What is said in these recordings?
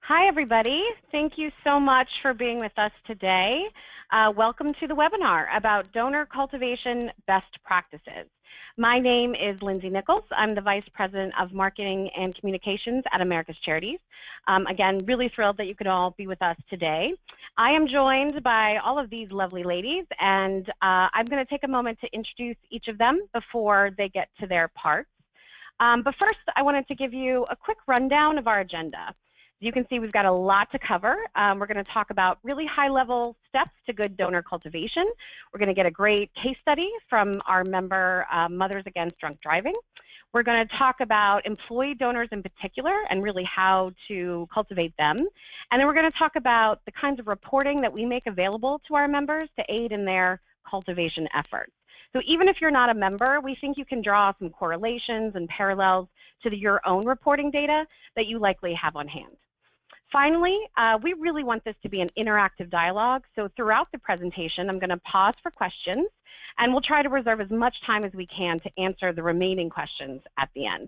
Hi, everybody. Thank you so much for being with us today. Welcome to the webinar about donor cultivation best practices. My name is Lindsay Nichols. I'm the Vice President of Marketing and Communications at America's Charities. Again, really thrilled that you could all be with us today. I am joined by all of these lovely ladies, and I'm going to take a moment to introduce each of them before they get to their parts. But first, I wanted to give you a quick rundown of our agenda. You can see we've got a lot to cover. We're going to talk about really high-level steps to good donor cultivation. We're going to get a great case study from our member, Mothers Against Drunk Driving. We're going to talk about employee donors in particular and really how to cultivate them. And then we're going to talk about the kinds of reporting that we make available to our members to aid in their cultivation efforts. So even if you're not a member, we think you can draw some correlations and parallels to your own reporting data that you likely have on hand. Finally, we really want this to be an interactive dialogue, so throughout the presentation I'm going to pause for questions, and we'll try to reserve as much time as we can to answer the remaining questions at the end.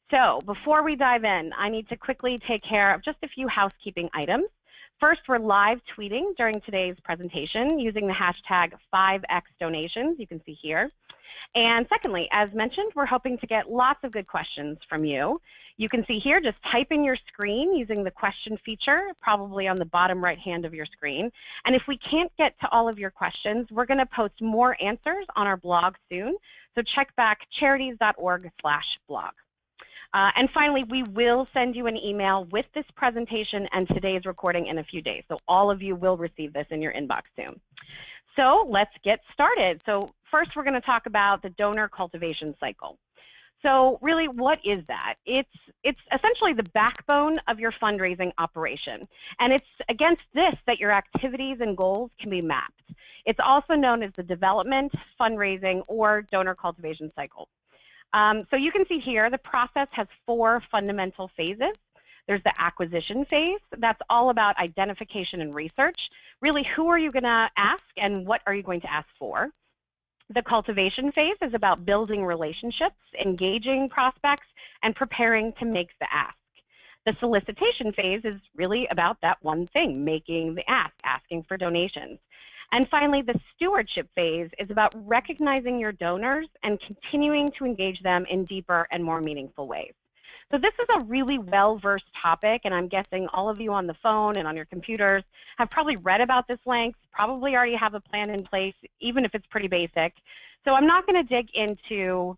So before we dive in, I need to quickly take care of just a few housekeeping items. First, we're live tweeting during today's presentation using the hashtag 5xdonations, you can see here. And secondly, as mentioned, we're hoping to get lots of good questions from you. You can see here, just type in your screen using the question feature, probably on the bottom right hand of your screen. And if we can't get to all of your questions, we're going to post more answers on our blog soon. So check back charities.org/blog. And finally, we will send you an email with this presentation and today's recording in a few days. So all of you will receive this in your inbox soon. So let's get started. So first, we're going to talk about the donor cultivation cycle. So really, what is that? It's essentially the backbone of your fundraising operation. And it's against this that your activities and goals can be mapped. It's also known as the development, fundraising, or donor cultivation cycle. So you can see here the process has 4 fundamental phases. There's the acquisition phase. That's all about identification and research. Really, who are you going to ask and what are you going to ask for? The cultivation phase is about building relationships, engaging prospects, and preparing to make the ask. The solicitation phase is really about that one thing, making the ask, asking for donations. And finally, the stewardship phase is about recognizing your donors and continuing to engage them in deeper and more meaningful ways. So this is a really well-versed topic, and I'm guessing all of you on the phone and on your computers have probably read about this length, probably already have a plan in place, even if it's pretty basic. So I'm not going to dig into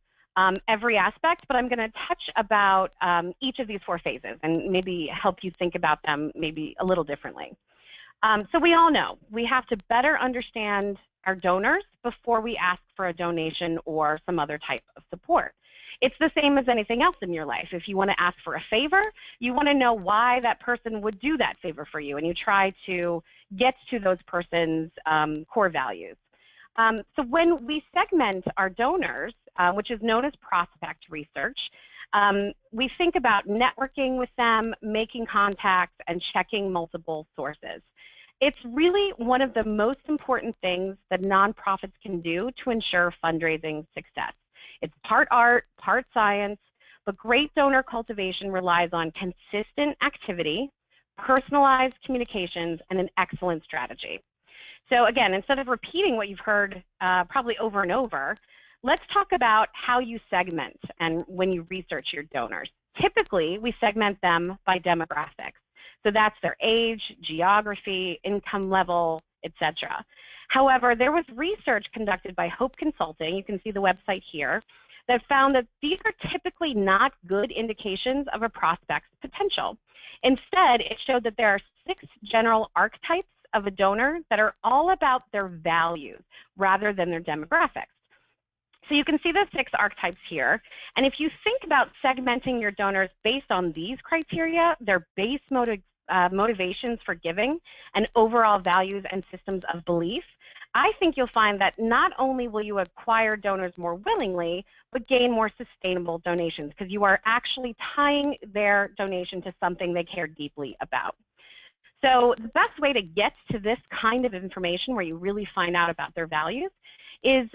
every aspect, but I'm going to touch about each of these 4 phases and maybe help you think about them maybe a little differently. So we all know we have to better understand our donors before we ask for a donation or some other type of support. It's the same as anything else in your life. If you want to ask for a favor, you want to know why that person would do that favor for you, and you try to get to those person's core values. So when we segment our donors, which is known as prospect research, we think about networking with them, making contacts, and checking multiple sources. It's really one of the most important things that nonprofits can do to ensure fundraising success. It's part art, part science, but great donor cultivation relies on consistent activity, personalized communications, and an excellent strategy. So again, instead of repeating what you've heard probably over and over, let's talk about how you segment and when you research your donors. Typically, we segment them by demographics. So that's their age, geography, income level, etc. However, there was research conducted by Hope Consulting, you can see the website here, that found that these are typically not good indications of a prospect's potential. Instead, it showed that there are 6 general archetypes of a donor that are all about their values rather than their demographics. So you can see the 6 archetypes here, and if you think about segmenting your donors based on these criteria, their base motivations for giving, and overall values and systems of belief, I think you'll find that not only will you acquire donors more willingly, but gain more sustainable donations because you are actually tying their donation to something they care deeply about. So the best way to get to this kind of information where you really find out about their values is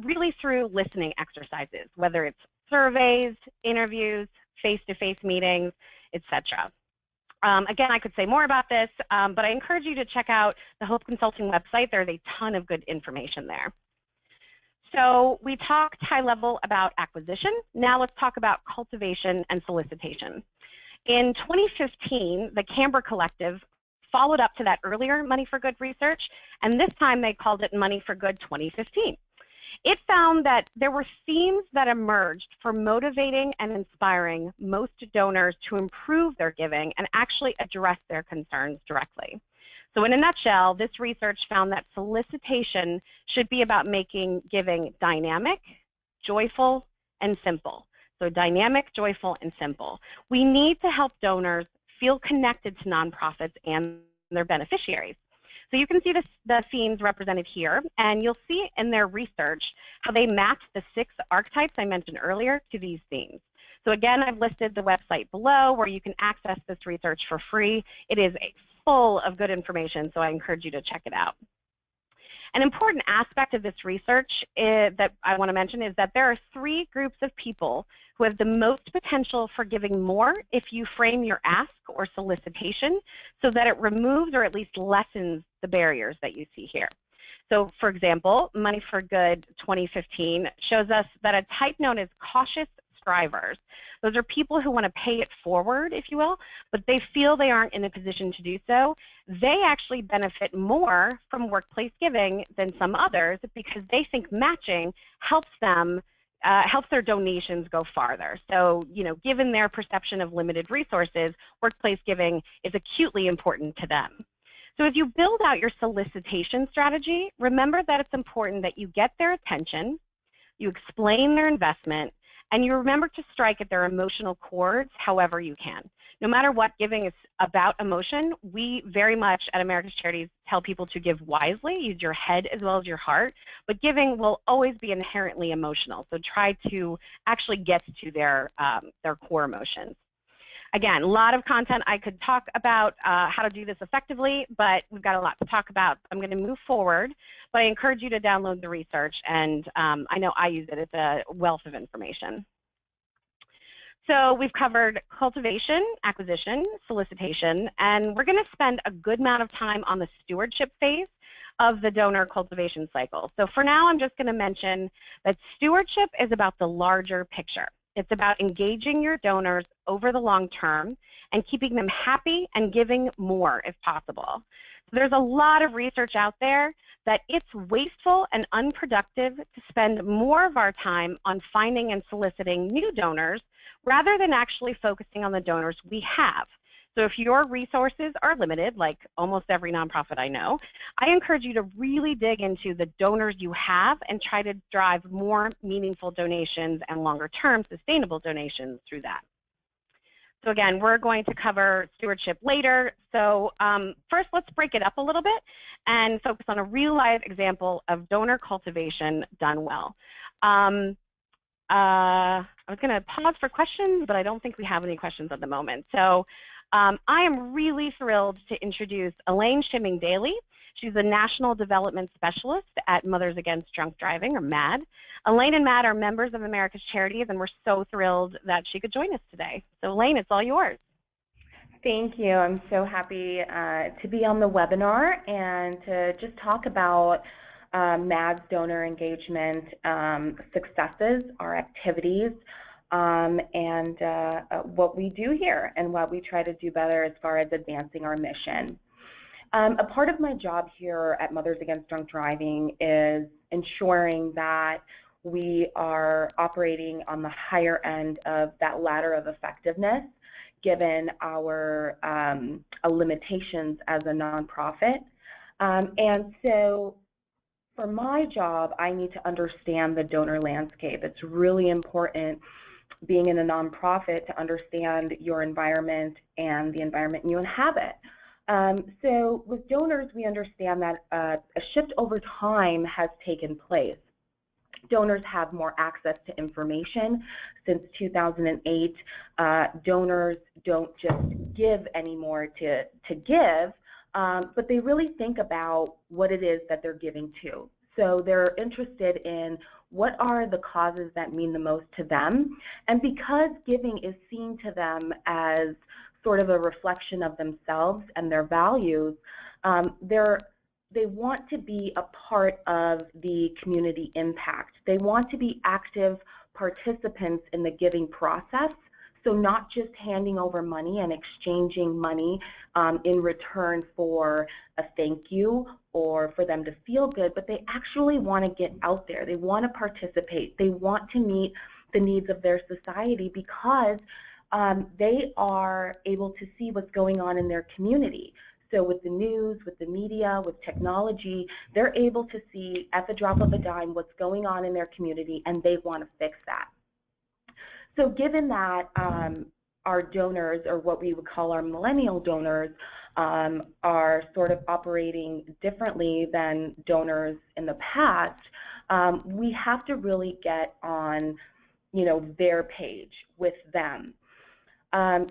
really through listening exercises, whether it's surveys, interviews, face-to-face meetings, etc. Again, I could say more about this, but I encourage you to check out the Hope Consulting website. There's a ton of good information there. So we talked high level about acquisition. Now let's talk about cultivation and solicitation. In 2015, the Canberra Collective followed up to that earlier Money for Good research, and this time they called it Money for Good 2015. It found that there were themes that emerged for motivating and inspiring most donors to improve their giving and actually address their concerns directly. So in a nutshell, this research found that solicitation should be about making giving dynamic, joyful, and simple. So dynamic, joyful, and simple. We need to help donors feel connected to nonprofits and their beneficiaries. So you can see the themes represented here, and you'll see in their research how they matched the 6 archetypes I mentioned earlier to these themes. So again, I've listed the website below where you can access this research for free. It is full of good information, so I encourage you to check it out. An important aspect of this research that I want to mention is that there are 3 groups of people who have the most potential for giving more if you frame your ask or solicitation so that it removes or at least lessens the barriers that you see here. So, for example, Money for Good 2015 shows us that a type known as cautious strivers, those are people who want to pay it forward, if you will, but they feel they aren't in a position to do so. They actually benefit more from workplace giving than some others because they think matching helps them, helps their donations go farther. So, given their perception of limited resources, workplace giving is acutely important to them. So as you build out your solicitation strategy, remember that it's important that you get their attention, you explain their investment, and you remember to strike at their emotional chords however you can. No matter what giving is about emotion, we very much at America's Charities tell people to give wisely, use your head as well as your heart, but giving will always be inherently emotional, so try to actually get to their core emotions. Again, a lot of content I could talk about how to do this effectively, but we've got a lot to talk about. I'm going to move forward, but I encourage you to download the research, and I know I use it. It's a wealth of information. So we've covered cultivation, acquisition, solicitation, and we're going to spend a good amount of time on the stewardship phase of the donor cultivation cycle. So for now, I'm just going to mention that stewardship is about the larger picture. It's about engaging your donors over the long term and keeping them happy and giving more if possible. So there's a lot of research out there that it's wasteful and unproductive to spend more of our time on finding and soliciting new donors rather than actually focusing on the donors we have. So if your resources are limited, like almost every nonprofit I know, I encourage you to really dig into the donors you have and try to drive more meaningful donations and longer-term sustainable donations through that. So again, we're going to cover stewardship later. So first, let's break it up a little bit and focus on a real-life example of donor cultivation done well. I was going to pause for questions, but I don't think we have any questions at the moment. So I am really thrilled to introduce Elaine Shimming-Daly. She's the National Development Specialist at Mothers Against Drunk Driving, or MADD. Elaine and MADD are members of America's Charities, and we're so thrilled that she could join us today. So Elaine, it's all yours. Thank you. I'm so happy to be on the webinar and to just talk about MADD's donor engagement successes, our activities, and what we do here and what we try to do better as far as advancing our mission. A part of my job here at Mothers Against Drunk Driving is ensuring that we are operating on the higher end of that ladder of effectiveness given our limitations as a nonprofit. And so for my job, I need to understand the donor landscape. It's really important, being in a nonprofit, to understand your environment and the environment you inhabit. So with donors, we understand that a shift over time has taken place. Donors have more access to information. Since 2008, donors don't just give anymore to give, but they really think about what it is that they're giving to. So they're interested in what are the causes that mean the most to them. And because giving is seen to them as sort of a reflection of themselves and their values, they want to be a part of the community impact. They want to be active participants in the giving process, so not just handing over money and exchanging money in return for a thank you or for them to feel good, but they actually want to get out there. They want to participate. They want to meet the needs of their society because they are able to see what's going on in their community. So with the news, with the media, with technology, they're able to see at the drop of a dime what's going on in their community, and they want to fix that. So given that our donors, or what we would call our millennial donors, are sort of operating differently than donors in the past, we have to really get on, their page with them.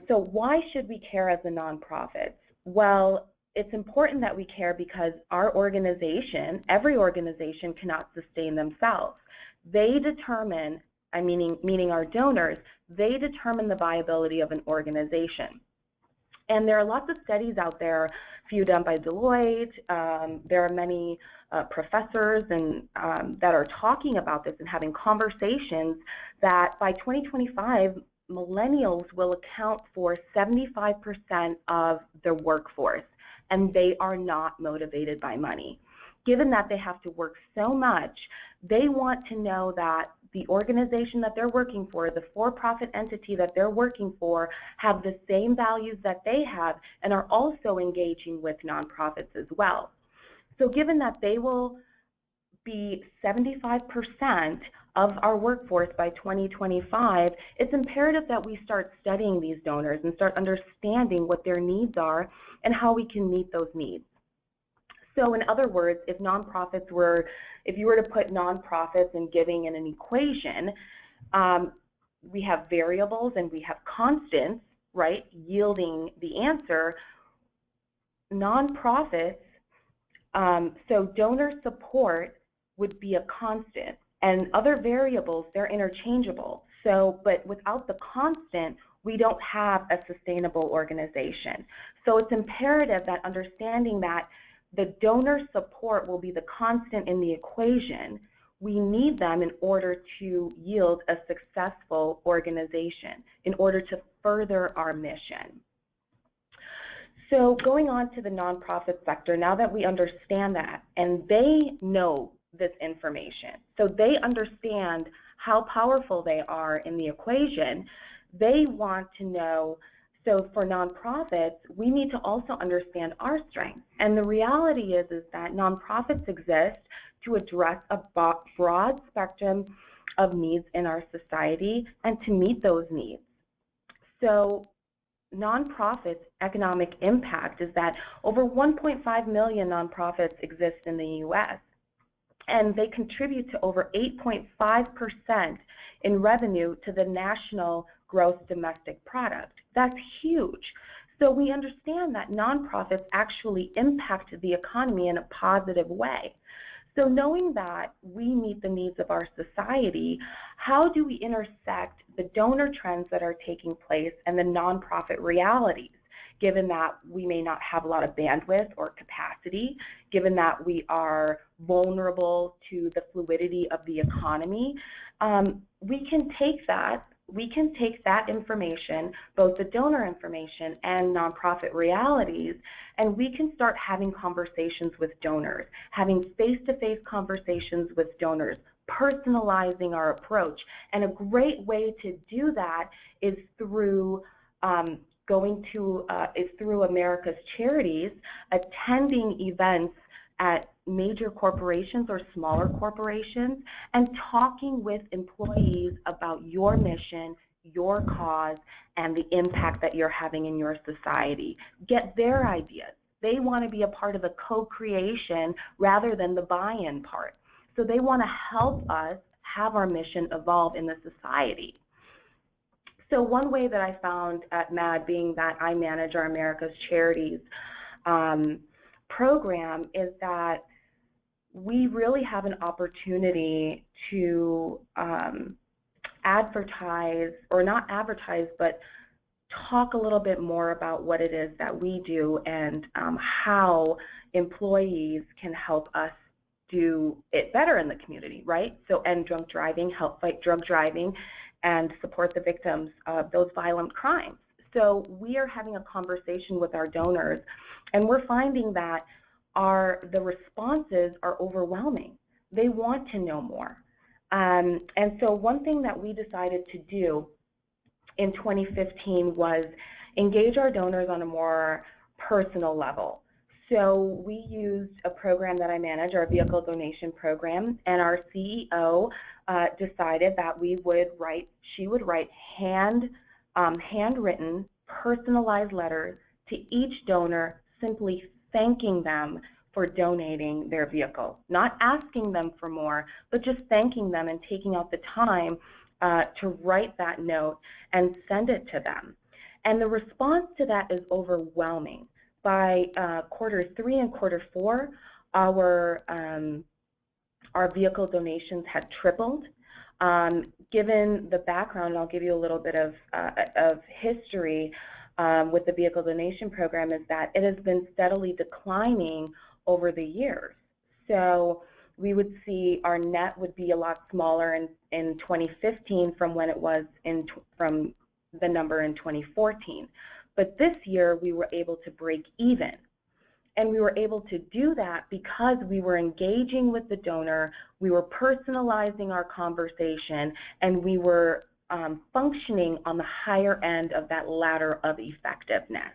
So why should we care as a nonprofit? Well, it's important that we care because our organization, every organization, cannot sustain themselves. They determine, meaning our donors, they determine the viability of an organization. And there are lots of studies out there, a few done by Deloitte. There are many professors and that are talking about this and having conversations that by 2025, millennials will account for 75% of the workforce, and they are not motivated by money. Given that they have to work so much, they want to know that the organization that they're working for, the for-profit entity that they're working for, have the same values that they have and are also engaging with nonprofits as well. So given that they will be 75% of our workforce by 2025, it's imperative that we start studying these donors and start understanding what their needs are and how we can meet those needs. So in other words, if you were to put nonprofits and giving in an equation, we have variables and we have constants, right, yielding the answer. Nonprofits, so donor support would be a constant, and other variables, they're interchangeable. So, but without the constant, we don't have a sustainable organization. So it's imperative that understanding that the donor support will be the constant in the equation. We need them in order to yield a successful organization, in order to further our mission. So going on to the nonprofit sector, now that we understand that, and they know this information, so they understand how powerful they are in the equation, they want to know. So for nonprofits, we need to also understand our strengths. And the reality is that nonprofits exist to address a broad spectrum of needs in our society and to meet those needs. So nonprofits' economic impact is that over 1.5 million nonprofits exist in the U.S., and they contribute to over 8.5% in revenue to the national gross domestic product. That's huge. So we understand that nonprofits actually impact the economy in a positive way. So knowing that we meet the needs of our society, how do we intersect the donor trends that are taking place and the nonprofit realities, given that we may not have a lot of bandwidth or capacity, given that we are vulnerable to the fluidity of the economy? We can take that information, both the donor information and nonprofit realities, and we can start having conversations with donors, having face-to-face conversations with donors, personalizing our approach. And a great way to do that is through through America's Charities, attending events at major corporations or smaller corporations, and talking with employees about your mission, your cause, and the impact that you're having in your society. Get their ideas. They want to be a part of the co-creation rather than the buy-in part. So they want to help us have our mission evolve in the society. So one way that I found at MAD, being that I manage our America's Charities program, is that we really have an opportunity to advertise, or not advertise, but talk a little bit more about what it is that we do and how employees can help us do it better in the community, right? So end drunk driving, help fight drunk driving, and support the victims of those violent crimes. So we are having a conversation with our donors, and we're finding that the responses are overwhelming. They want to know more. And so one thing that we decided to do in 2015 was engage our donors on a more personal level. So we used a program that I manage, our vehicle donation program, and our CEO decided that she would write handwritten, personalized letters to each donor, simply thanking them for donating their vehicle. Not asking them for more, but just thanking them and taking out the time to write that note and send it to them. And the response to that is overwhelming. By Q3 and Q4, our vehicle donations had tripled. Given the background, I'll give you a little bit of history with the vehicle donation program, is that it has been steadily declining over the years. So we would see our net would be a lot smaller in 2015 from when it was from the number in 2014. But this year we were able to break even. And we were able to do that because we were engaging with the donor, we were personalizing our conversation, and we were functioning on the higher end of that ladder of effectiveness.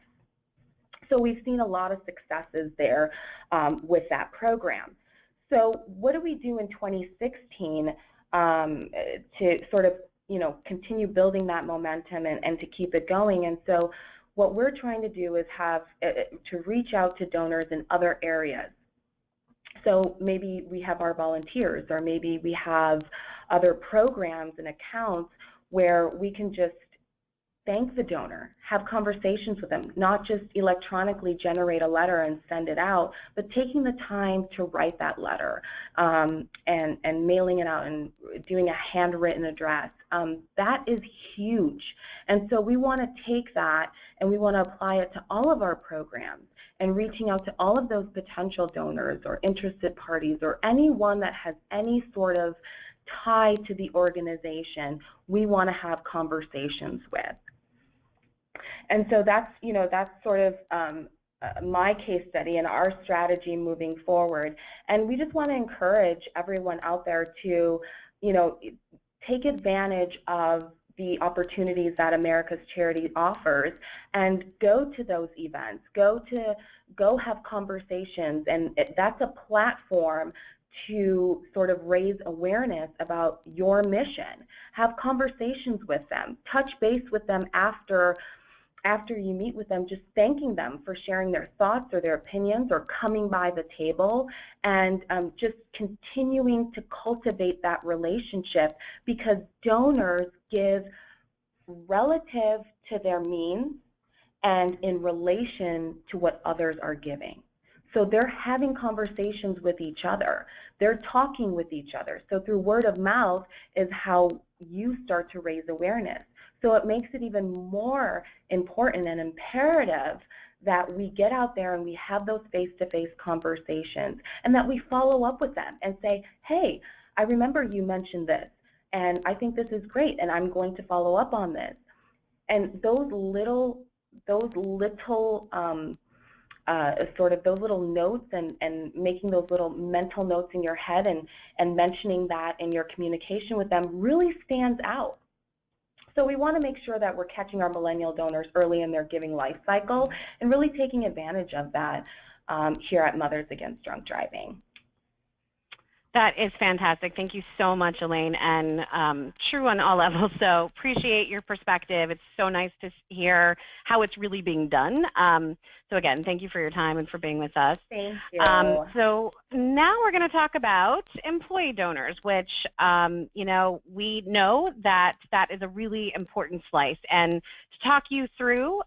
So we've seen a lot of successes there with that program. So what do we do in 2016 to sort of continue building that momentum and to keep it going? And so what we're trying to do is to reach out to donors in other areas. So maybe we have our volunteers, or maybe we have other programs and accounts where we can just thank the donor, have conversations with them, not just electronically generate a letter and send it out, but taking the time to write that letter and mailing it out and doing a handwritten address. That is huge. And so we want to take that and we want to apply it to all of our programs and reaching out to all of those potential donors or interested parties or anyone that has any sort of tie to the organization we want to have conversations with. And so that's sort of my case study and our strategy moving forward. And we just want to encourage everyone out there to, take advantage of the opportunities that America's Charity offers and go to those events, go have conversations, and that's a platform to sort of raise awareness about your mission. Have conversations with them, touch base with them after you meet with them, just thanking them for sharing their thoughts or their opinions or coming by the table, and just continuing to cultivate that relationship, because donors give relative to their means and in relation to what others are giving. So they're having conversations with each other. They're talking with each other. So through word of mouth is how you start to raise awareness. So it makes it even more important and imperative that we get out there and we have those face-to-face conversations, and that we follow up with them and say, hey, I remember you mentioned this, and I think this is great, and I'm going to follow up on this. And those little notes and making those little mental notes in your head and mentioning that in your communication with them really stands out. So we want to make sure that we're catching our millennial donors early in their giving life cycle and really taking advantage of that here at Mothers Against Drunk Driving. That is fantastic. Thank you so much, Elaine, and true on all levels. So appreciate your perspective. It's so nice to hear how it's really being done. So again, thank you for your time and for being with us. Thank you. So now we're going to talk about employee donors, which we know that is a really important slice. And to talk you through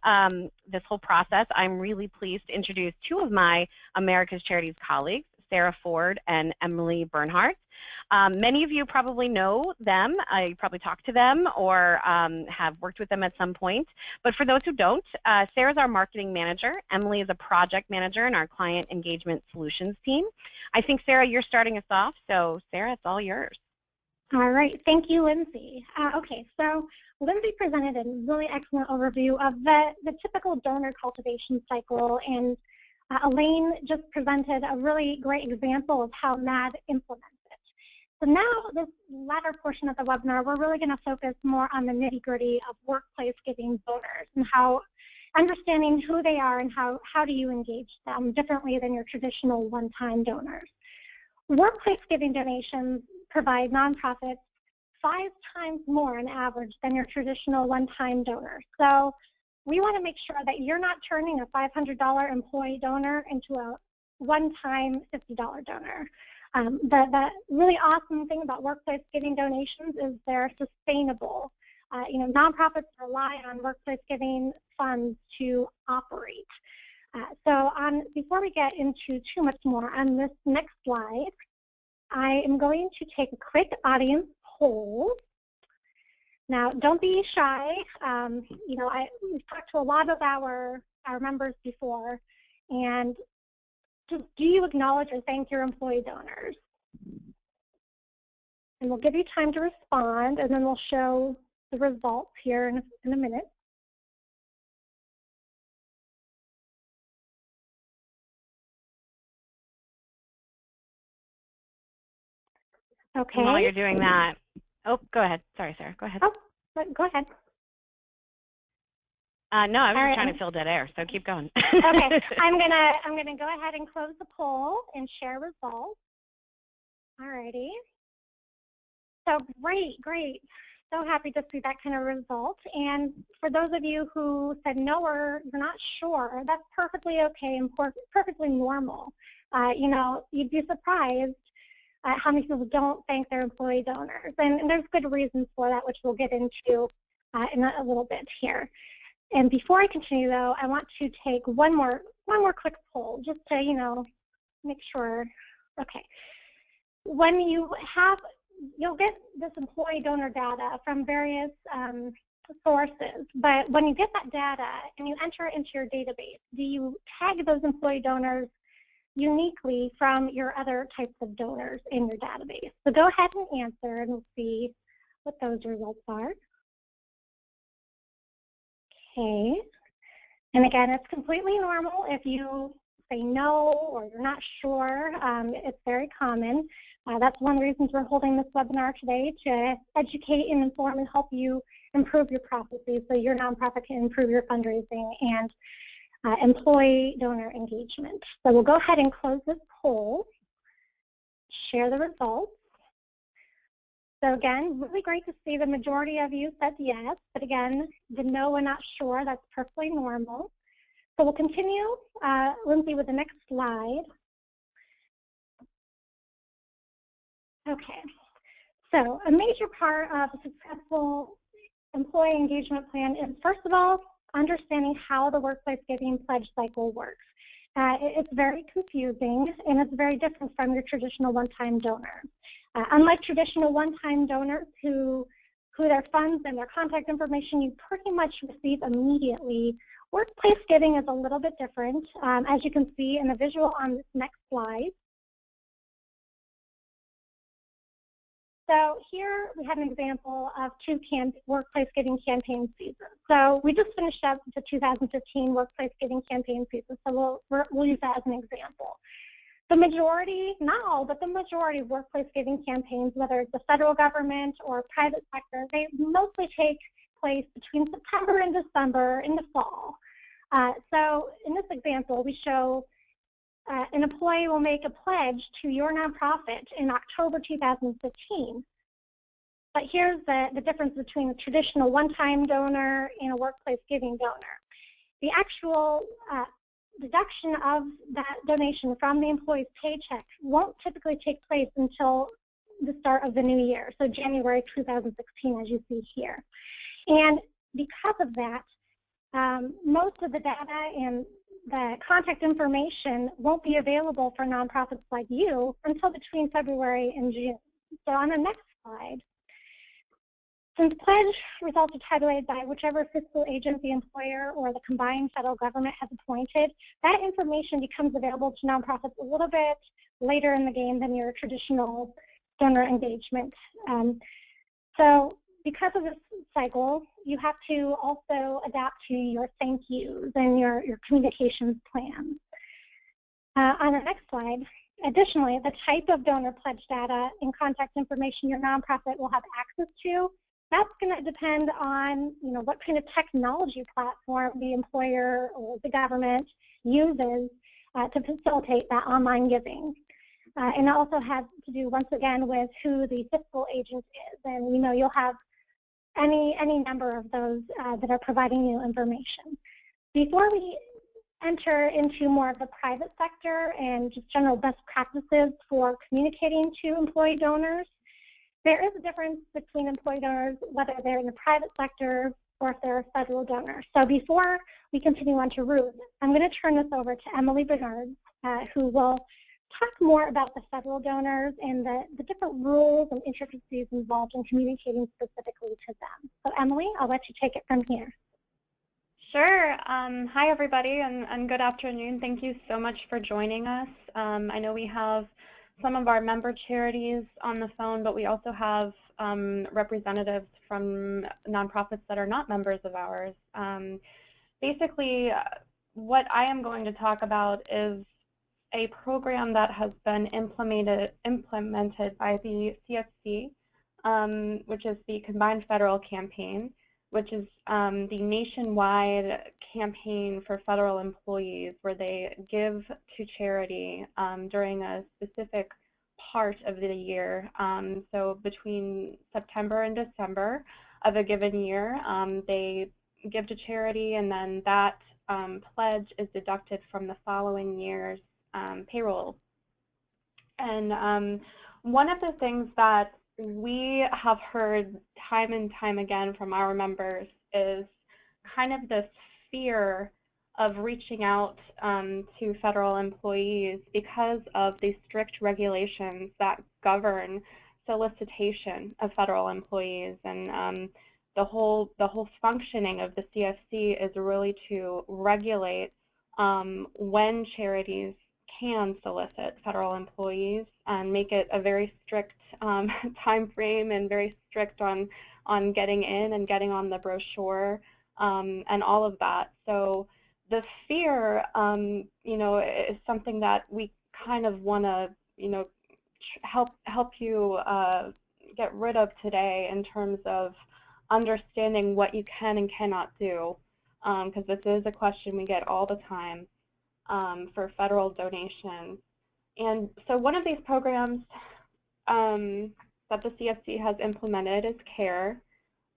this whole process, I'm really pleased to introduce two of my America's Charities colleagues, Sarah Ford and Emily Bernhardt. Many of you probably know them. You probably talked to them or have worked with them at some point. But for those who don't, Sarah's our marketing manager. Emily is a project manager in our client engagement solutions team. I think, Sarah, you're starting us off. So, Sarah, it's all yours. All right. Thank you, Lindsay. Okay, so Lindsay presented a really excellent overview of the typical donor cultivation cycle, and Elaine just presented a really great example of how MAD implements it. So now, this latter portion of the webinar, we're really going to focus more on the nitty-gritty of workplace giving donors and how understanding who they are and how do you engage them differently than your traditional one-time donors. Workplace giving donations provide nonprofits 5 times more on average than your traditional one-time donor. So we want to make sure that you're not turning a $500 employee donor into a one-time $50 donor. The really awesome thing about workplace giving donations is they're sustainable. Nonprofits rely on workplace giving funds to operate. Before we get into too much more on this next slide, I am going to take a quick audience poll. Now, don't be shy. We've talked to a lot of our members before, and just do you acknowledge or thank your employee donors? And we'll give you time to respond, and then we'll show the results here in a minute. Okay. While you're doing that, oh, go ahead. Sorry, Sarah. Go ahead. Oh, go ahead. No, I was just trying to fill dead air, so keep going. Okay, I'm gonna go ahead and close the poll and share results. Alrighty. So great. So happy to see that kind of result. And for those of you who said no or you're not sure, that's perfectly okay and perfectly normal. You'd be surprised how many people don't thank their employee donors, and there's good reasons for that, which we'll get into in a little bit here. And before I continue, though, I want to take one more quick poll, just to make sure. Okay, when you'll get this employee donor data from various sources, but when you get that data and you enter it into your database, do you tag those employee donors uniquely from your other types of donors in your database? So go ahead and answer, and we'll see what those results are. Okay, and again, it's completely normal if you say no or you're not sure. It's very common. That's one of the reasons we're holding this webinar today, to educate and inform and help you improve your processes so your nonprofit can improve your fundraising and employee donor engagement. So we'll go ahead and close this poll, share the results. So again, really great to see the majority of you said yes, but again, the no and not sure, that's perfectly normal. So we'll continue, Lindsay, with the next slide. Okay, so a major part of a successful employee engagement plan is, first of all, understanding how the workplace giving pledge cycle works. It's very confusing, and it's very different from your traditional one-time donor. Unlike traditional one-time donors who their funds and their contact information you pretty much receive immediately, workplace giving is a little bit different, as you can see in the visual on this next slide. So here we have an example of 2 workplace giving campaign seasons. So we just finished up the 2015 workplace giving campaign season, so we'll use that as an example. The majority, not all, but the majority of workplace giving campaigns, whether it's the federal government or private sector, they mostly take place between September and December in the fall. So in this example, we show an employee will make a pledge to your nonprofit in October 2015. But here's the difference between a traditional one-time donor and a workplace giving donor. The actual deduction of that donation from the employee's paycheck won't typically take place until the start of the new year, so January 2016, as you see here. And because of that, most of the data and the contact information won't be available for nonprofits like you until between February and June. So on the next slide, since pledge results are tabulated by whichever fiscal agent the employer or the combined federal government has appointed, that information becomes available to nonprofits a little bit later in the game than your traditional donor engagement. So because of this cycle, you have to also adapt to your thank yous and your communications plans. On the next slide, additionally, the type of donor pledge data and contact information your nonprofit will have access to, that's going to depend on what kind of technology platform the employer or the government uses to facilitate that online giving. And it also has to do, once again, with who the fiscal agent is. And you'll have any number of those that are providing you information. Before we enter into more of the private sector and just general best practices for communicating to employee donors, there is a difference between employee donors, whether they're in the private sector or if they're a federal donor. So before we continue on to Ruth, I'm going to turn this over to Emily Bernard, who will talk more about the federal donors and the different rules and intricacies involved in communicating specifically to them. So Emily, I'll let you take it from here. Sure. Hi, everybody, and good afternoon. Thank you so much for joining us. I know we have some of our member charities on the phone, but we also have representatives from nonprofits that are not members of ours. Basically, what I am going to talk about is a program that has been implemented by the CFC, which is the Combined Federal Campaign, which is the nationwide campaign for federal employees where they give to charity during a specific part of the year. So between September and December of a given year, they give to charity, and then that pledge is deducted from the following year's payroll. And one of the things that we have heard time and time again from our members is kind of this fear of reaching out to federal employees because of the strict regulations that govern solicitation of federal employees. And the whole functioning of the CFC is really to regulate when charities can solicit federal employees and make it a very strict time frame and very strict on getting in and getting on the brochure and all of that. So the fear, is something that we kind of want to, help you get rid of today in terms of understanding what you can and cannot do, because this is a question we get all the time for federal donations. And so one of these programs that the CFC has implemented is CARE.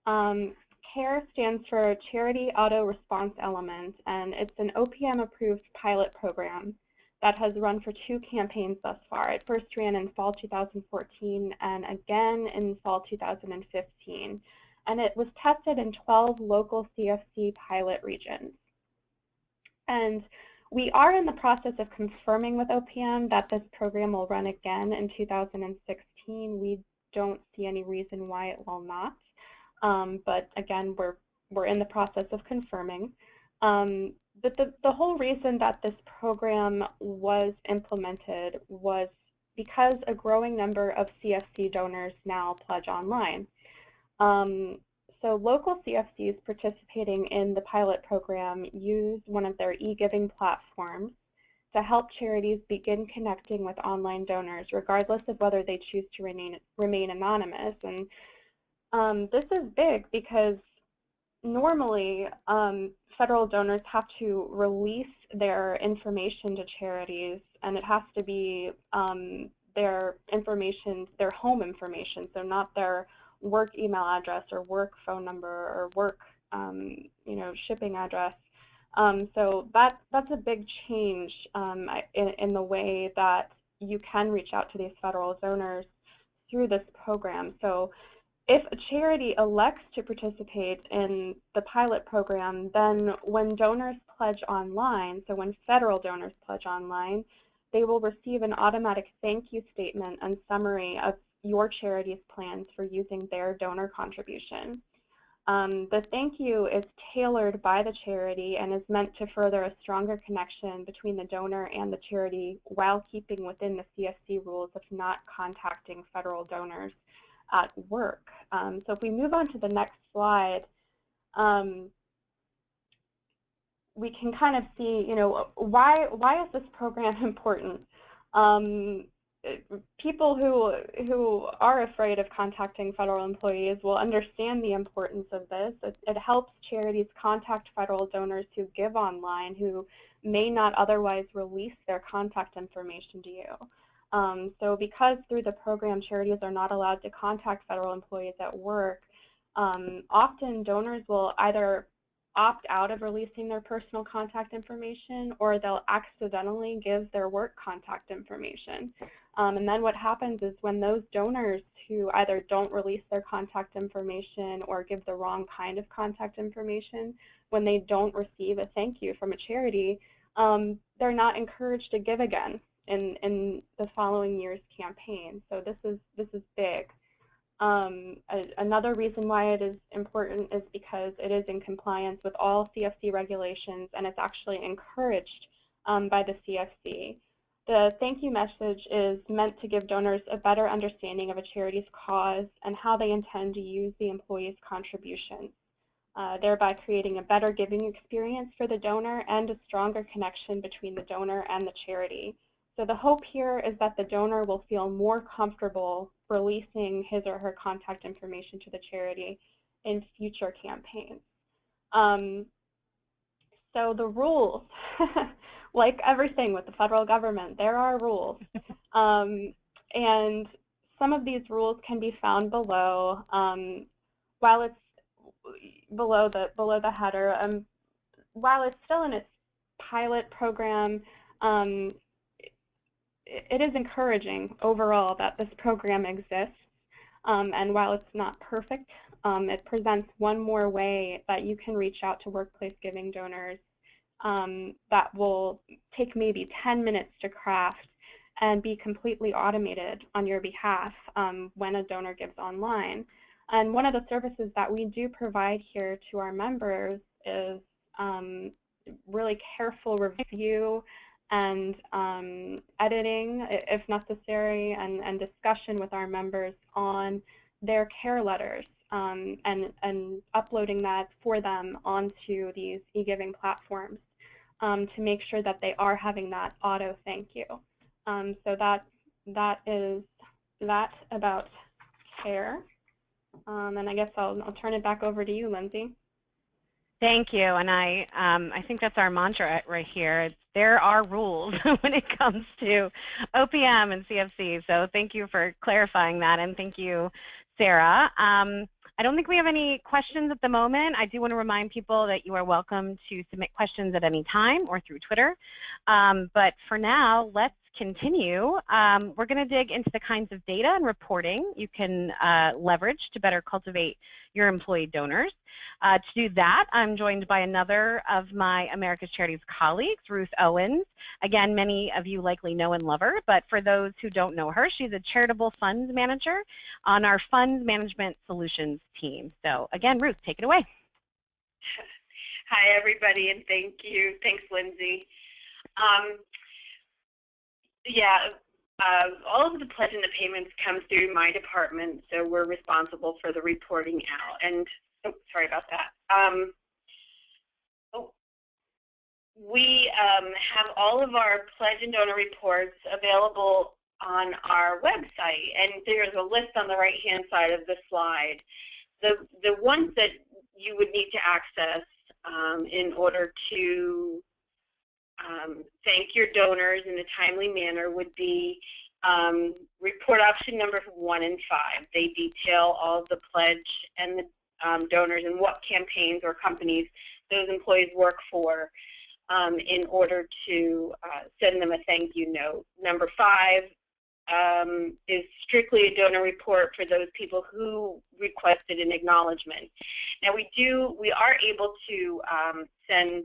CARE stands for Charity Auto Response Element, and it's an OPM-approved pilot program that has run for 2 campaigns thus far. It first ran in fall 2014 and again in fall 2015. And it was tested in 12 local CFC pilot regions. And we are in the process of confirming with OPM that this program will run again in 2016. We don't see any reason why it will not. But again, we're in the process of confirming. But the whole reason that this program was implemented was because a growing number of CFC donors now pledge online. So local CFCs participating in the pilot program use one of their e-giving platforms to help charities begin connecting with online donors, regardless of whether they choose to remain anonymous. And this is big because normally federal donors have to release their information to charities, and it has to be their information, their home information, so not their work email address or work phone number or work shipping address. So that's a big change in the way that you can reach out to these federal donors through this program. So if a charity elects to participate in the pilot program, then when donors pledge online, so when federal donors pledge online, they will receive an automatic thank you statement and summary of your charity's plans for using their donor contribution. The thank you is tailored by the charity and is meant to further a stronger connection between the donor and the charity while keeping within the CFC rules of not contacting federal donors at work. So if we move on to the next slide, we can kind of see, you know, why is this program important? People who are afraid of contacting federal employees will understand the importance of this. It helps charities contact federal donors who give online who may not otherwise release their contact information to you. So because through the program charities are not allowed to contact federal employees at work, often donors will either opt out of releasing their personal contact information, or they'll accidentally give their work contact information. And then what happens is when those donors who either don't release their contact information or give the wrong kind of contact information, when they don't receive a thank you from a charity, they're not encouraged to give again in the following year's campaign. So this is big. Another reason why it is important is because it is in compliance with all CFC regulations, and it's actually encouraged by the CFC. The thank you message is meant to give donors a better understanding of a charity's cause and how they intend to use the employee's contributions, thereby creating a better giving experience for the donor and a stronger connection between the donor and the charity. So the hope here is that the donor will feel more comfortable releasing his or her contact information to the charity in future campaigns. So the rules, like everything with the federal government, there are rules. And some of these rules can be found below. While it's below the header, while it's still in its pilot program, it is encouraging overall that this program exists, and while it's not perfect, it presents one more way that you can reach out to workplace giving donors that will take maybe 10 minutes to craft and be completely automated on your behalf when a donor gives online. And one of the services that we do provide here to our members is really careful review and editing, if necessary, and discussion with our members on their care letters and uploading that for them onto these e-giving platforms to make sure that they are having that auto thank you. So that is that about care. And I guess I'll turn it back over to you, Lindsay. Thank you, and I think that's our mantra right here. There are rules when it comes to OPM and CFC, so thank you for clarifying that, and thank you, Sarah. I don't think we have any questions at the moment. I do want to remind people that you are welcome to submit questions at any time or through Twitter. But for now, let's continue. We're going to dig into the kinds of data and reporting you can leverage to better cultivate your employee donors. To do that, I'm joined by another of my America's Charities colleagues, Ruth Owens. Again, many of you likely know and love her, but for those who don't know her, she's a charitable funds manager on our funds management solutions team. So again, Ruth, take it away. Hi, everybody, and thank you. Thanks, Lindsay. All of the pledge and the payments come through my department, so we're responsible for the reporting out. And sorry about that. We have all of our pledge and donor reports available on our website, and there's a list on the right-hand side of the slide. The ones that you would need to access in order to thank your donors in a timely manner would be report option number 1 and 5. They detail all of the pledge and the donors and what campaigns or companies those employees work for in order to send them a thank you note. Number 5 is strictly a donor report for those people who requested an acknowledgement. Now we are able to send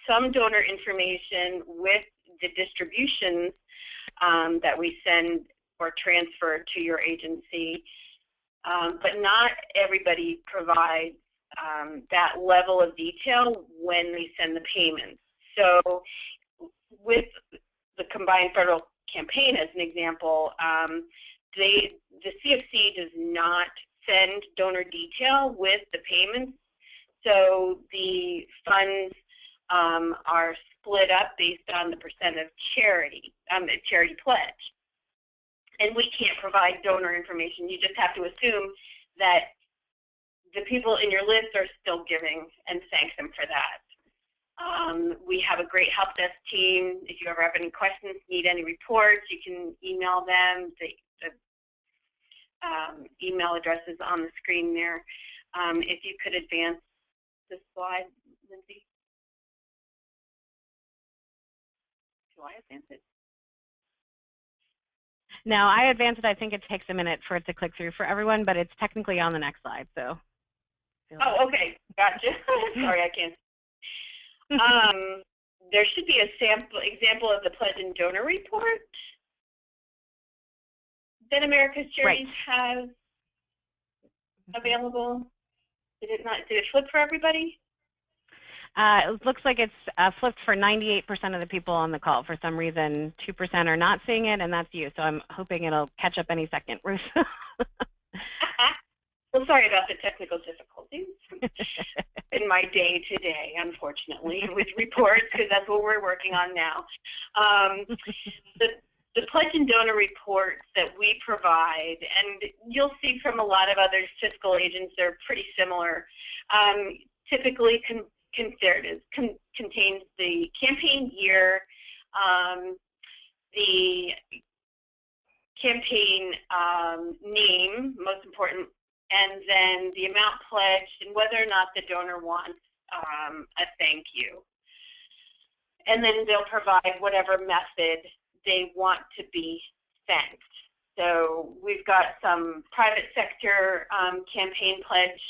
some donor information with the distributions that we send or transfer to your agency, but not everybody provides that level of detail when they send the payments. So with the Combined Federal Campaign as an example, the CFC does not send donor detail with the payments, so the funds are split up based on the percent of charity pledge. And we can't provide donor information. You just have to assume that the people in your list are still giving and thank them for that. We have a great help desk team. If you ever have any questions, need any reports, you can email them. The email address is on the screen there. If you could advance the slide, Lindsay. Do I advance it? No, I advanced it. I think it takes a minute for it to click through for everyone, but it's technically on the next slide. So. Oh, okay, gotcha. Sorry, I can't. There should be a example of the pledge and donor report that America's Charities has available. Did it flip for everybody? It looks like it's flipped for 98% of the people on the call. For some reason, 2% are not seeing it, and that's you. So I'm hoping it'll catch up any second, Ruth. Well, sorry about the technical difficulties in my day-to-day, unfortunately, with reports, because that's what we're working on now. The pledge and donor reports that we provide, and you'll see from a lot of other fiscal agents, they're pretty similar, typically contains the campaign year, the campaign name, most important, and then the amount pledged and whether or not the donor wants a thank you. And then they'll provide whatever method they want to be thanked. So we've got some private sector campaign pledge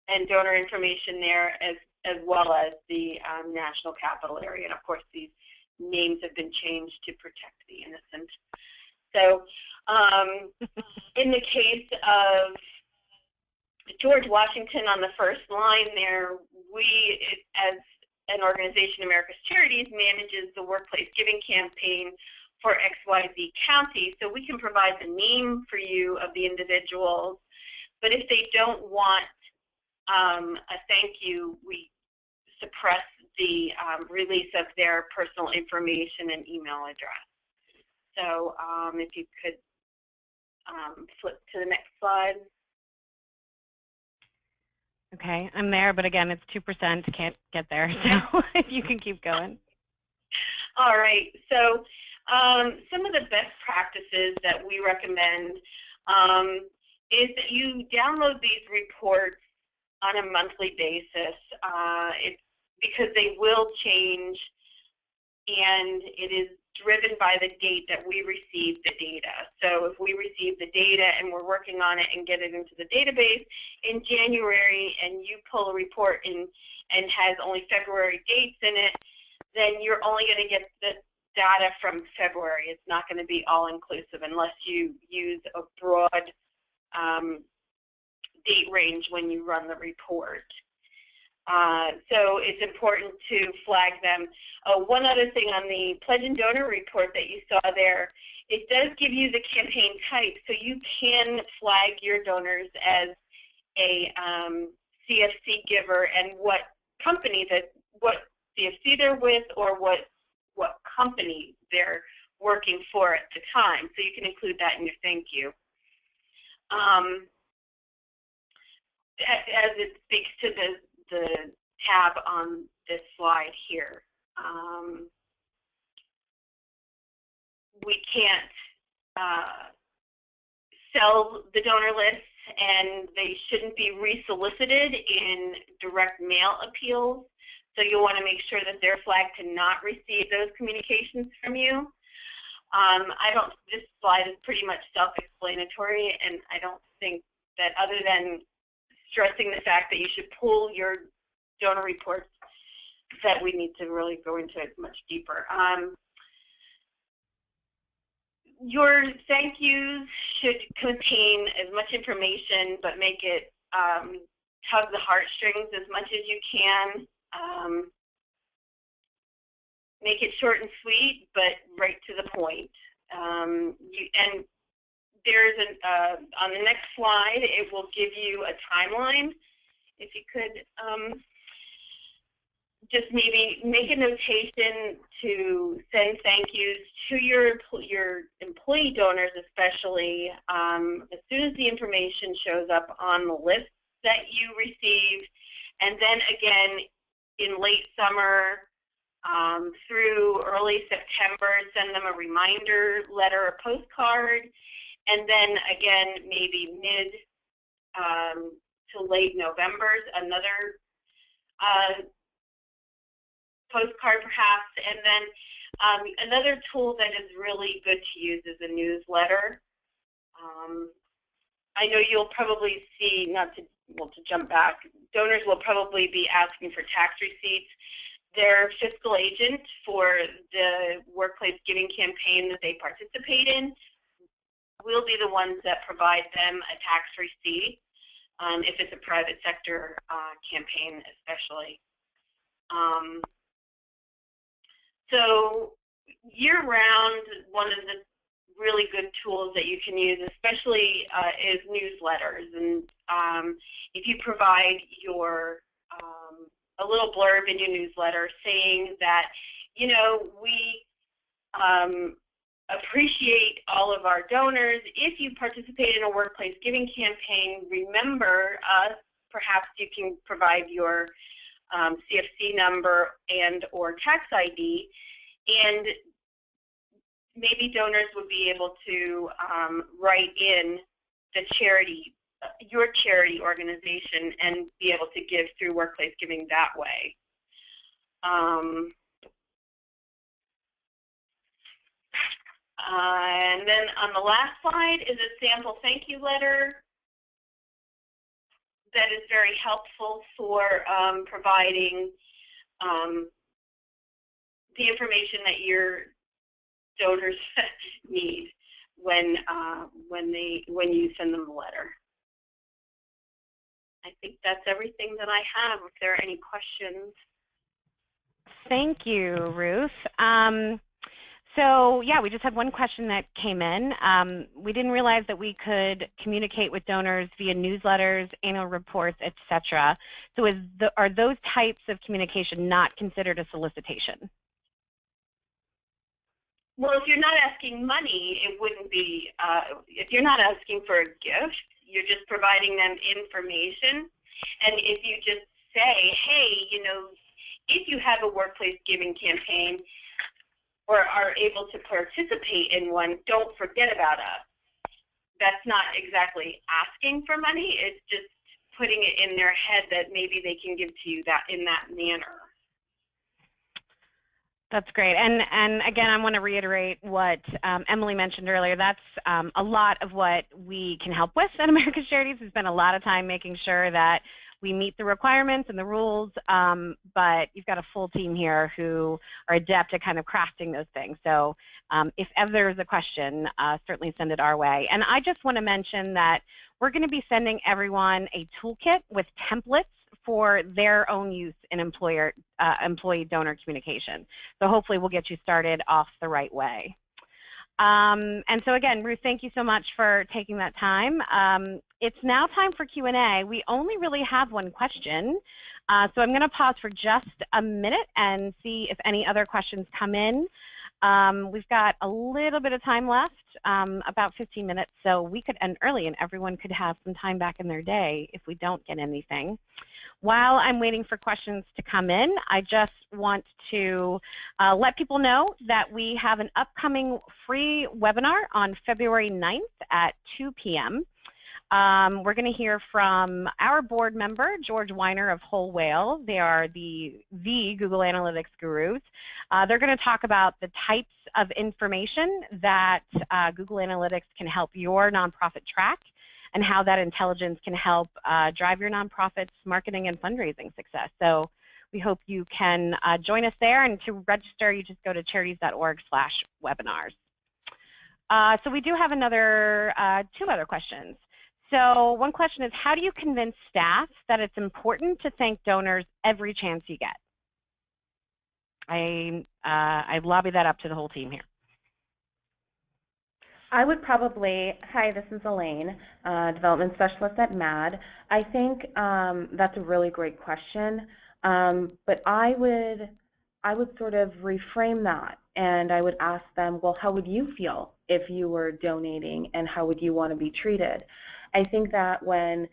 and donor information there, as well as the national capital area. And of course, these names have been changed to protect the innocent. So in the case of George Washington on the first line there, we, as an organization, America's Charities, manages the workplace giving campaign for XYZ County. So we can provide the name for you of the individuals, but if they don't want a thank you, we suppress the release of their personal information and email address. So if you could flip to the next slide. Okay, I'm there, but again, it's 2%. Can't get there, so if you can keep going. All right. So some of the best practices that we recommend is that you download these reports on a monthly basis, because they will change, and it is driven by the date that we receive the data. So if we receive the data and we're working on it and get it into the database in January, and you pull a report in and has only February dates in it, then you're only going to get the data from February. It's not going to be all-inclusive unless you use a broad date range when you run the report. So it's important to flag them. One other thing on the pledge and donor report that you saw there, it does give you the campaign type, so you can flag your donors as a CFC giver and what company what CFC they're with, or what company they're working for at the time. So you can include that in your thank you. As it speaks to the tab on this slide here. We can't sell the donor lists, and they shouldn't be resolicited in direct mail appeals. So you'll want to make sure that they're flagged to not receive those communications from you. This slide is pretty much self-explanatory, and I don't think that, other than stressing the fact that you should pull your donor reports, that we need to really go into it much deeper. Your thank yous should contain as much information, but make it tug the heartstrings as much as you can. Make it short and sweet, but right to the point. And there's on the next slide, it will give you a timeline. If you could just maybe make a notation to send thank yous to your employee donors, especially as soon as the information shows up on the list that you receive, and then again in late summer through early September, send them a reminder letter or postcard, and then again maybe mid to late November, another postcard perhaps. And then another tool that is really good to use is a newsletter. I know you'll probably see, to jump back, donors will probably be asking for tax receipts. Their fiscal agent for the workplace giving campaign that they participate in will be the ones that provide them a tax receipt, if it's a private sector campaign especially. So year-round, one of the really good tools that you can use, especially, is newsletters. And if you provide your a little blurb in your newsletter saying that, you know, we appreciate all of our donors. If you participate in a workplace giving campaign, remember us. Perhaps you can provide your CFC number and or tax ID, and maybe donors would be able to write in the charity, your charity organization, and be able to give through workplace giving that way. And then on the last slide is a sample thank you letter that is very helpful for providing the information that your donors need when you send them a letter. I think that's everything that I have. If there are any questions. Thank you, Ruth. So yeah, we just had one question that came in. We didn't realize that we could communicate with donors via newsletters, annual reports, etc. So are those types of communication not considered a solicitation? Well, if you're not asking money, it wouldn't be, if you're not asking for a gift, you're just providing them information. And if you just say, hey, you know, if you have a workplace giving campaign or are able to participate in one, don't forget about us. That's not exactly asking for money. It's just putting it in their head that maybe they can give to you that in that manner. That's great. And again, I want to reiterate what Emily mentioned earlier. That's a lot of what we can help with at America's Charities. We spend a lot of time making sure that we meet the requirements and the rules, but you've got a full team here who are adept at kind of crafting those things. So if ever there's a question, certainly send it our way. And I just want to mention that we're going to be sending everyone a toolkit with templates for their own use in employee donor communication. So hopefully we'll get you started off the right way. And so again, Ruth, thank you so much for taking that time. It's now time for Q&A. We only really have one question, so I'm going to pause for just a minute and see if any other questions come in. We've got a little bit of time left, about 15 minutes, so we could end early and everyone could have some time back in their day if we don't get anything. While I'm waiting for questions to come in, I just want to let people know that we have an upcoming free webinar on February 9th at 2 p.m. We're going to hear from our board member, George Weiner of Whole Whale. They are the Google Analytics gurus. They're going to talk about the types of information that Google Analytics can help your nonprofit track, and how that intelligence can help drive your nonprofit's marketing and fundraising success. So we hope you can join us there, and to register, you just go to charities.org/webinars. So we do have two other questions. So one question is, how do you convince staff that it's important to thank donors every chance you get? I lobby that up to the whole team here. I would probably, hi, this is Elaine, Development Specialist at MAD. I think that's a really great question, but I would sort of reframe that, and I would ask them, well, how would you feel if you were donating, and how would you want to be treated? I think that when,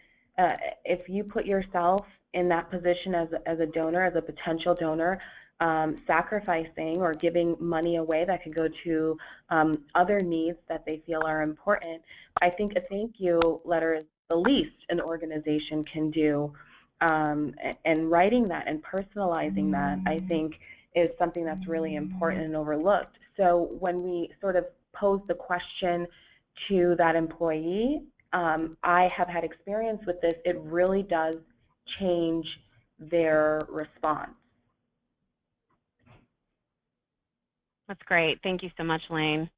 if you put yourself in that position as a donor, as a potential donor, sacrificing or giving money away that could go to other needs that they feel are important, I think a thank you letter is the least an organization can do, and writing that and personalizing that, I think, is something that's really important and overlooked. So when we sort of pose the question to that employee, I have had experience with this, it really does change their response. That's great. Thank you so much, Lane.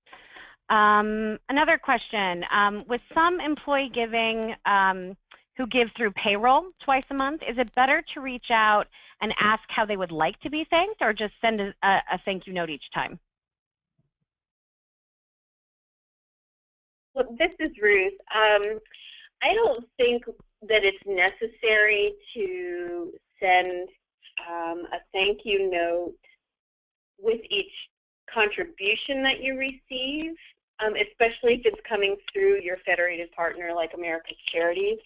Another question. With some employee giving who give through payroll twice a month, is it better to reach out and ask how they would like to be thanked, or just send a thank you note each time? Well, this is Ruth. I don't think that it's necessary to send a thank you note with each contribution that you receive, especially if it's coming through your federated partner like America's Charities.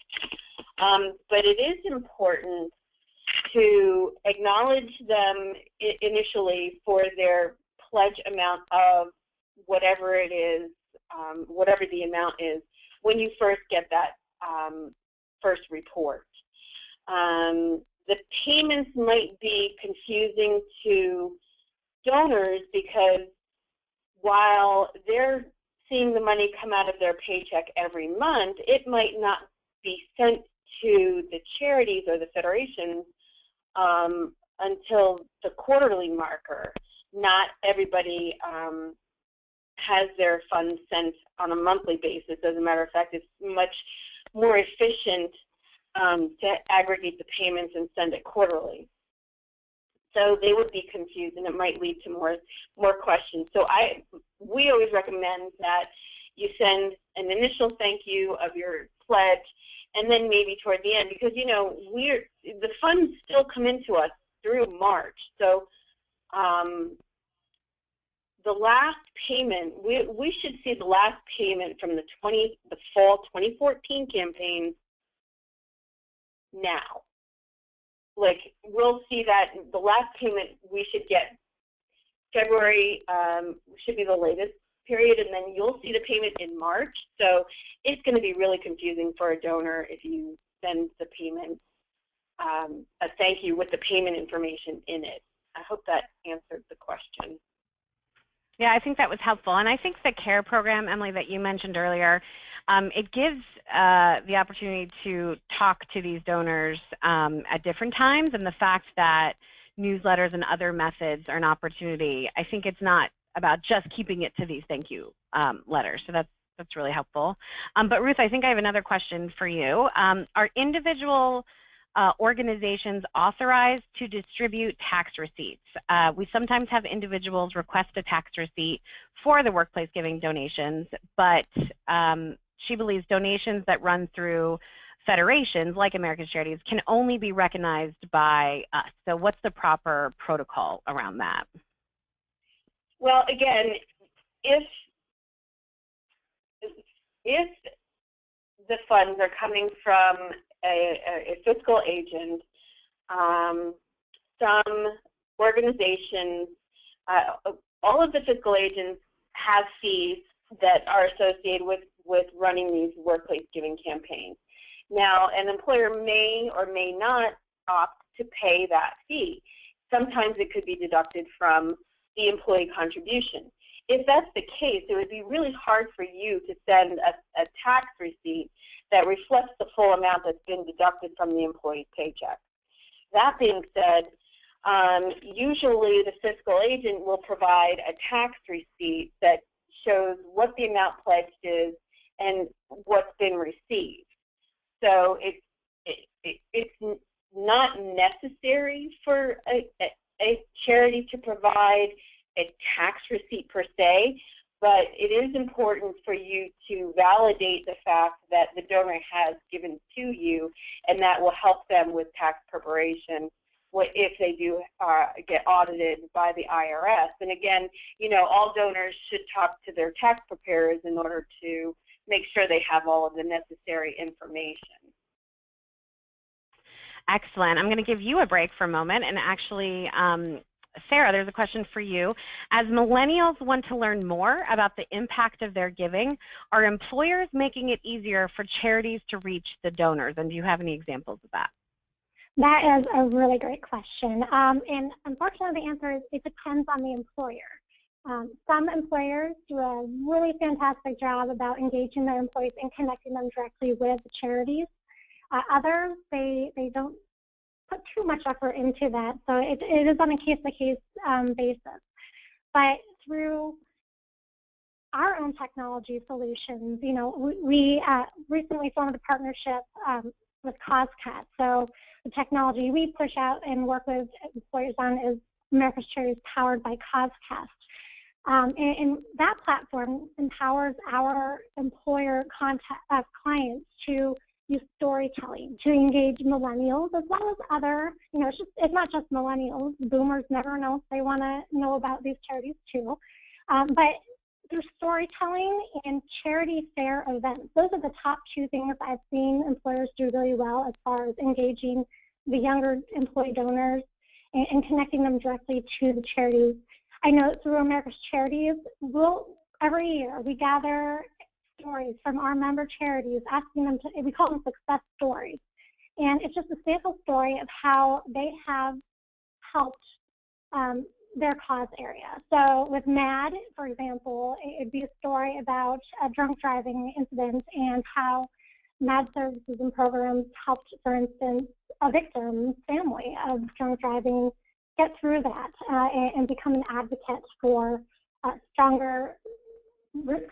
But it is important to acknowledge them initially for their pledge amount of whatever it is, whatever the amount is, when you first get that first report. The payments might be confusing to donors because while they're seeing the money come out of their paycheck every month, it might not be sent to the charities or the federations until the quarterly marker. Not everybody has their funds sent on a monthly basis. As a matter of fact, it's much more efficient to aggregate the payments and send it quarterly. So they would be confused, and it might lead to more questions. So we always recommend that you send an initial thank you of your pledge, and then maybe toward the end, because the funds still come into us through March. So the last payment, we should see the last payment from the fall 2014 campaign now. Like, we'll see that the last payment we should get February should be the latest period, and then you'll see the payment in March. So it's going to be really confusing for a donor if you send the payment, a thank you with the payment information in it. I hope that answered the question. Yeah, I think that was helpful. And I think the CARE program, Emily, that you mentioned earlier, it gives the opportunity to talk to these donors at different times, and the fact that newsletters and other methods are an opportunity. I think it's not about just keeping it to these thank you letters. So that's really helpful. But Ruth, I think I have another question for you. Are individual organizations authorized to distribute tax receipts? We sometimes have individuals request a tax receipt for the workplace giving donations, but she believes donations that run through federations like America's Charities can only be recognized by us. So what's the proper protocol around that? Well, again, if the funds are coming from a fiscal agent, some organizations, all of the fiscal agents have fees that are associated with running these workplace giving campaigns. Now, an employer may or may not opt to pay that fee. Sometimes it could be deducted from the employee contribution. if that's the case, it would be really hard for you to send a tax receipt that reflects the full amount that's been deducted from the employee's paycheck. That being said, usually the fiscal agent will provide a tax receipt that shows what the amount pledged is and what's been received. So it's not necessary for a charity to provide a tax receipt per se, but it is important for you to validate the fact that the donor has given to you, and that will help them with tax preparation if they do get audited by the IRS. And again, you know, all donors should talk to their tax preparers in order to make sure they have all of the necessary information. Excellent. I'm going to give you a break for a moment, and actually, Sarah, there's a question for you. As millennials want to learn more about the impact of their giving, are employers making it easier for charities to reach the donors? And do you have any examples of that? That is a really great question. And unfortunately, the answer is it depends on the employer. Some employers do a really fantastic job about engaging their employees and connecting them directly with the charities. Others, they don't put too much effort into that, so it is on a case-by-case basis. But through our own technology solutions, you know, we recently formed a partnership with CauseCat. So the technology we push out and work with employers on is America's Charities powered by CauseCat. And that platform empowers our employer clients to use storytelling to engage millennials as well as other, you know, it's not just millennials. Boomers never know if they want to know about these charities too. But through storytelling and charity fair events, those are the top two things I've seen employers do really well as far as engaging the younger employee donors and connecting them directly to the charities. I know through America's Charities, every year we gather stories from our member charities, asking them to, we call them success stories. And it's just a sample story of how they have helped their cause area. So with MAD, for example, it'd be a story about a drunk driving incident and how MAD services and programs helped, for instance, a victim's family of drunk driving get through that and become an advocate for stronger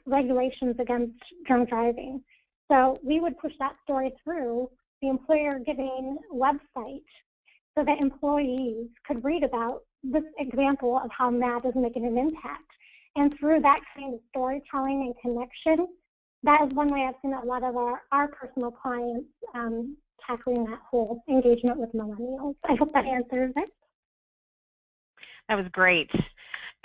regulations against drunk driving. So we would push that story through the employer giving website so that employees could read about this example of how MAD is making an impact. And through that kind of storytelling and connection, that is one way I've seen a lot of our personal clients tackling that whole engagement with millennials. I hope that answers it. That was great.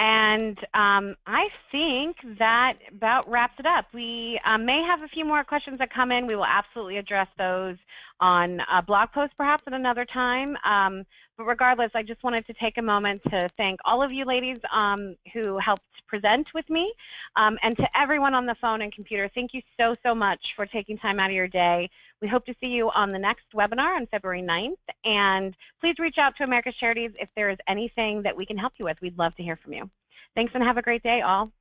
And I think that about wraps it up. We may have a few more questions that come in. We will absolutely address those on a blog post perhaps at another time. But regardless, I just wanted to take a moment to thank all of you ladies who helped present with me, and to everyone on the phone and computer. Thank you so, so much for taking time out of your day. We hope to see you on the next webinar on February 9th. And please reach out to America's Charities if there is anything that we can help you with. We'd love to hear from you. Thanks and have a great day, all.